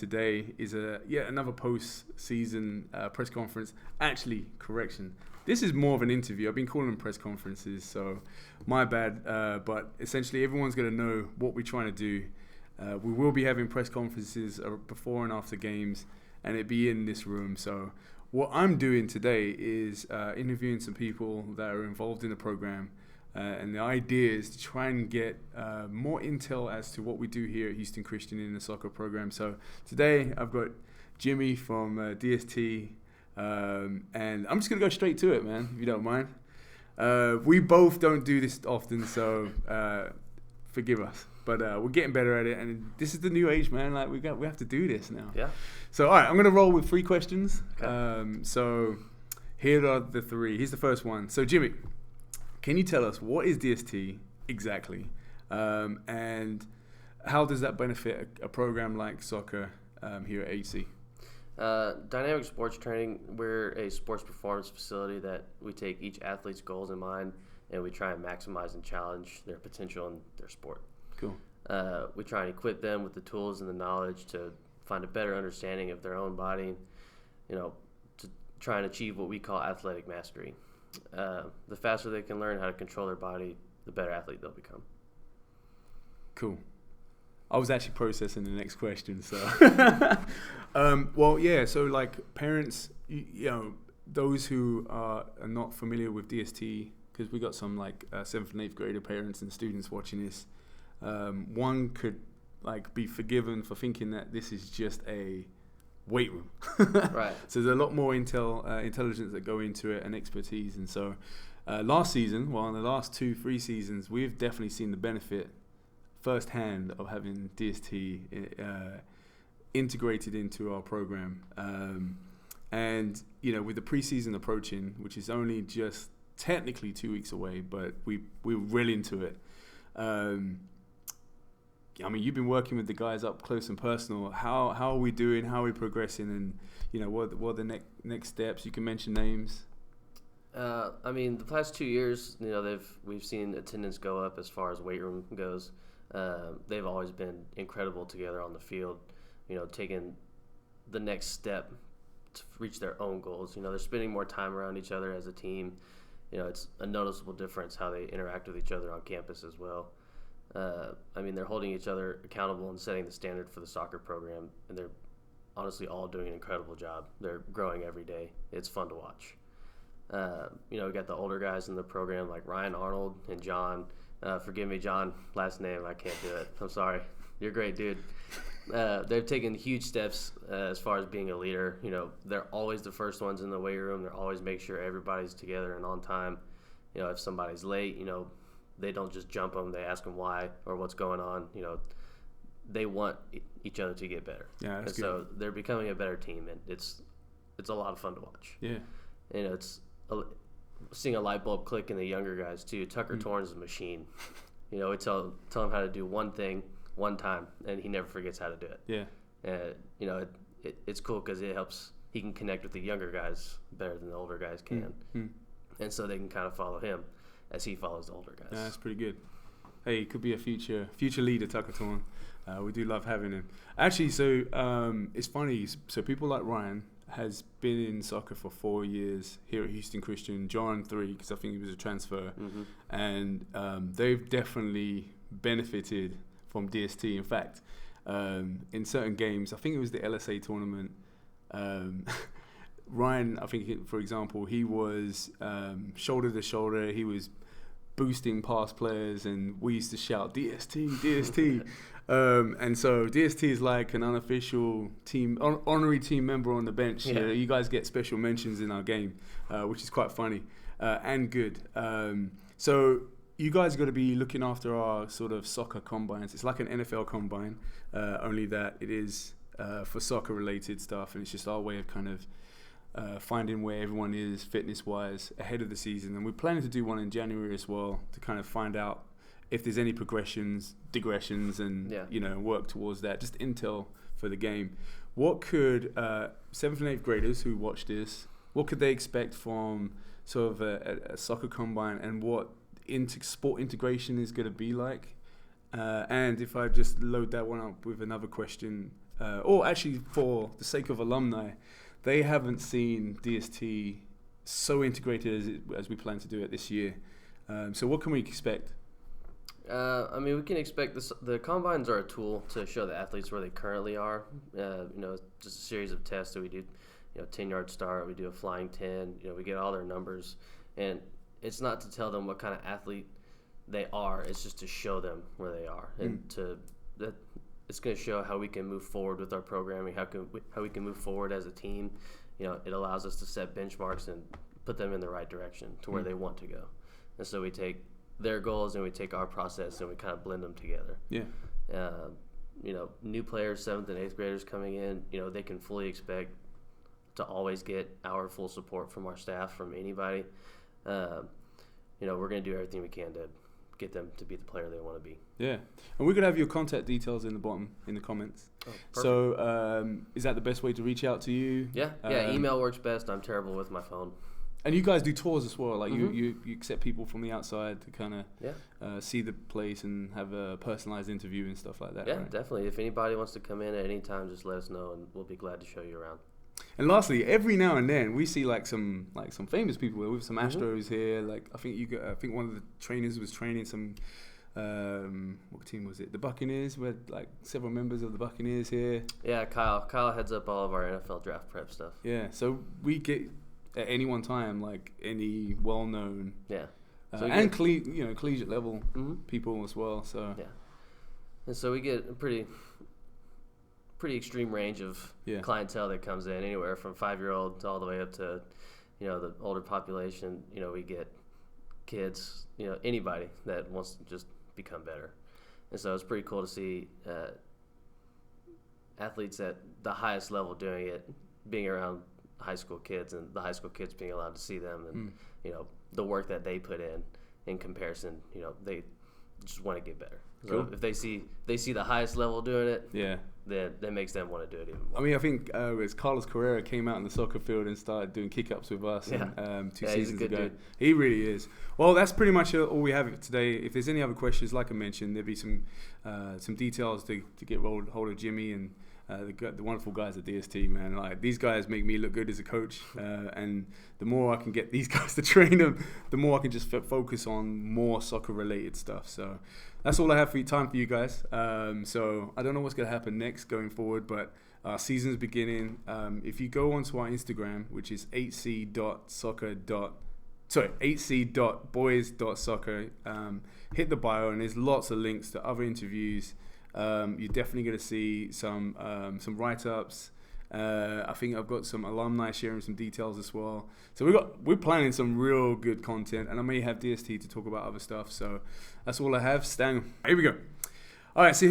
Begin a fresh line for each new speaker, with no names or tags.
Today is yet another post-season press conference. Actually, correction. This is more of an interview. I've been calling them press conferences, so my bad. But essentially, everyone's going to know what we're trying to do. We will be having press conferences before and after games, and it'll be in this room. So what I'm doing today is interviewing some people that are involved in the program. And the idea is to try and get more intel as to what we do here at Houston Christian in the soccer program. So today I've got Jimmy from DST, and I'm just going to go straight to it, man, if you don't mind. We both don't do this often, so forgive us. But we're getting better at it, and this is the new age, man. Like we have to do this now.
Yeah.
So all right, I'm going to roll with 3 questions.
Okay.
So here are the 3. Here's the first one. So Jimmy, can you tell us what is DST exactly, and how does that benefit a program like soccer here at HC?
Dynamic sports training, we're a sports performance facility that we take each athlete's goals in mind, and we try and maximize and challenge their potential in their sport.
Cool.
We try and equip them with the tools and the knowledge to find a better understanding of their own body, to try and achieve what we call athletic mastery. The faster they can learn how to control their body, the better athlete they'll become.
Cool. I was actually processing the next question, so. So like parents, those who are not familiar with DST, because we got some like 7th and 8th grader parents and students watching this, one could like be forgiven for thinking that this is just a weight room.
Right.
So there's a lot more intelligence that go into it and expertise. And so last season, in the last 2-3 seasons, we've definitely seen the benefit firsthand of having DST integrated into our program. And with the preseason approaching, which is only just technically 2 weeks away, but we're really into it. You've been working with the guys up close and personal. How are we doing? How are we progressing? And what are the next steps? You can mention names.
The past 2 years, we've seen attendance go up as far as weight room goes. They've always been incredible together on the field. Taking the next step to reach their own goals. They're spending more time around each other as a team. It's a noticeable difference how they interact with each other on campus as well. They're holding each other accountable and setting the standard for the soccer program, and they're honestly all doing an incredible job. They're growing every day. It's fun to watch. We got the older guys in the program like Ryan Arnold and John. Forgive me, John, last name, I can't do it. I'm sorry. You're a great dude. They've taken huge steps as far as being a leader. They're always the first ones in the weight room. They're always make sure everybody's together and on time. If somebody's late, they don't just jump them. They ask them why or what's going on. They want each other to get better.
Yeah, that's
good. So they're becoming a better team, and it's a lot of fun to watch.
Yeah.
It's seeing a light bulb click in the younger guys too. Tucker Torrance is a machine. We tell him how to do one thing one time, and he never forgets how to do it.
Yeah.
And it's cool because it helps. He can connect with the younger guys better than the older guys can, and so they can kind of follow him as he follows the older guys.
Yeah, that's pretty good. Hey, he could be a future leader, Tucker Torn. We do love having him. Actually, so it's funny. So people like Ryan has been in soccer for 4 years here at Houston Christian. John 3, because I think he was a transfer. Mm-hmm. And they've definitely benefited from DST. In fact, in certain games, I think it was the LSA tournament, Ryan, I think, for example, he was shoulder to shoulder. He was boosting past players, and we used to shout, DST, DST. And so DST is like an unofficial team, honorary team member on the bench.
Yeah.
You guys get special mentions in our game, which is quite funny and good. So you guys got to be looking after our sort of soccer combines. It's like an NFL combine, only that it is for soccer related stuff, and it's just our way of kind of finding where everyone is fitness-wise ahead of the season. And we're planning to do one in January as well to kind of find out if there's any progressions, digressions, and work towards that. Just intel for the game. What could 7th and 8th graders who watch this, what could they expect from sort of a soccer combine, and what sport integration is going to be like? And if I just load that one up with another question, or actually for the sake of alumni, they haven't seen DST so integrated as we plan to do it this year. So what can we expect?
I mean, we can expect this. The combines are a tool to show the athletes where they currently are. Just a series of tests that we do. 10-yard start. We do a flying 10. We get all their numbers, and it's not to tell them what kind of athlete they are. It's just to show them where they are, and it's going to show how we can move forward with our programming. How we can move forward as a team. It allows us to set benchmarks and put them in the right direction to where they want to go. And so we take their goals and we take our process and we kind of blend them together.
Yeah.
New players, 7th and 8th graders coming in, they can fully expect to always get our full support from our staff, from anybody. We're going to do everything we can to get them to be the player they want to be.
Yeah. And we're going to have your contact details in the bottom, in the comments.
Oh, perfect.
So is that the best way to reach out to you?
Yeah. Email works best. I'm terrible with my phone.
And you guys do tours as well, like you accept people from the outside to kind of see the place and have a personalized interview and stuff like that.
Yeah,
right?
Definitely. If anybody wants to come in at any time, just let us know and we'll be glad to show you around.
And lastly, every now and then we see some famous people. We have some Astros here. Like I think one of the trainers was training some. What team was it? The Buccaneers. We had like several members of the Buccaneers here.
Yeah, Kyle heads up all of our NFL draft prep stuff.
Yeah, so we get at any one time like any well-known.
Yeah.
And collegiate level people as well. So
yeah, and so we get a pretty extreme range of clientele that comes in, anywhere from 5-year-olds all the way up to the older population. We get kids, anybody that wants to just become better, and so it's pretty cool to see athletes at the highest level doing it, being around high school kids, and the high school kids being allowed to see them, and the work that they put in comparison. They just want to get better. So if they see the highest level doing it, then that makes them want to do it even more.
I mean, I think it's Carlos Carrera came out in the soccer field and started doing kick-ups with us 2 seasons ago. Dude. He really is. Well, that's pretty much all we have today. If there's any other questions, like I mentioned, there'll be some details to get hold of Jimmy and the wonderful guys at DST, man. Like, these guys make me look good as a coach, and the more I can get these guys to train them, the more I can just focus on more soccer-related stuff. So that's all I have for you guys. So I don't know what's going to happen next going forward, but our season's beginning. If you go onto our Instagram, which is 8c.boys.soccer, hit the bio, and there's lots of links to other interviews. You're definitely going to see some write-ups. I think I've got some alumni sharing some details as well. So we're planning some real good content, and I may have DST to talk about other stuff. So that's all I have. Stan, here we go. All right, see.